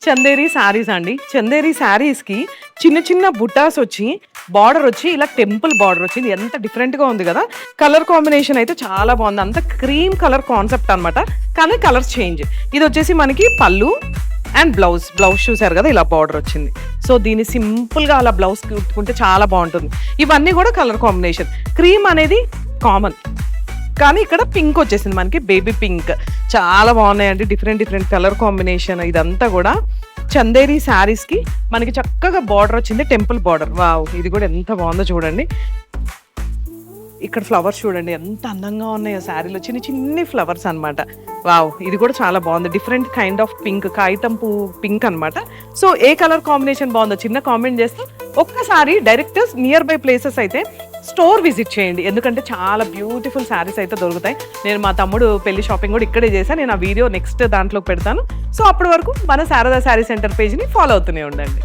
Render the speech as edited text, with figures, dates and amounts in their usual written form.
చందేరి శారీస్ అండి. చందేరి శారీస్ కి చిన్న చిన్న బుటాస్ వచ్చి బార్డర్ వచ్చి ఇలా టెంపుల్ బార్డర్ వచ్చింది. ఎంత డిఫరెంట్ గా ఉంది కదా. కలర్ కాంబినేషన్ అయితే చాలా బాగుంది. అంత క్రీమ్ కలర్ కాన్సెప్ట్ అన్నమాట, కానీ కలర్ చేంజ్. ఇది వచ్చేసి మనకి పళ్ళు అండ్ బ్లౌజ్ చూసారు కదా, ఇలా బార్డర్ వచ్చింది. సో దీన్ని సింపుల్ గా అలా బ్లౌజ్ కుట్టుకుంటే చాలా బాగుంటుంది. ఇవన్నీ కూడా కలర్ కాంబినేషన్. క్రీమ్ అనేది కామన్, కానీ ఇక్కడ పింక్ వచ్చేసింది మనకి, బేబీ పింక్. చాలా బాగున్నాయండి, డిఫరెంట్ కలర్ కాంబినేషన్. ఇదంతా కూడా చందేరి శారీస్ కి మనకి చక్కగా బార్డర్ వచ్చింది, టెంపుల్ బార్డర్. వావ్, ఇది కూడా ఎంత బాగుందో చూడండి. ఇక్కడ ఫ్లవర్స్ చూడండి ఎంత అందంగా ఉన్నాయో శారీలో, చిన్ని ఫ్లవర్స్ అన్నమాట. వావ్, ఇది కూడా చాలా బాగుంది. డిఫరెంట్ కైండ్ ఆఫ్ పింక్, కాగితం పువ్వు పింక్ అన్నమాట. సో ఏ కలర్ కాంబినేషన్ బాగుందో చిన్న కామెంట్ చేస్తే ఒక్కసారి డైరెక్ట్ నియర్ బై ప్లేసెస్ అయితే స్టోర్ విజిట్ చేయండి, ఎందుకంటే చాలా బ్యూటిఫుల్ శారీస్ అయితే దొరుకుతాయి. నేను మా తమ్ముడు పెళ్లి షాపింగ్ కూడా ఇక్కడే చేశాను. నేను ఆ వీడియో నెక్స్ట్ దాంట్లో పెడతాను. సో అప్పటి వరకు మన శారదా శారీ సెంటర్ పేజ్ని ఫాలో అవుతూనే ఉండండి.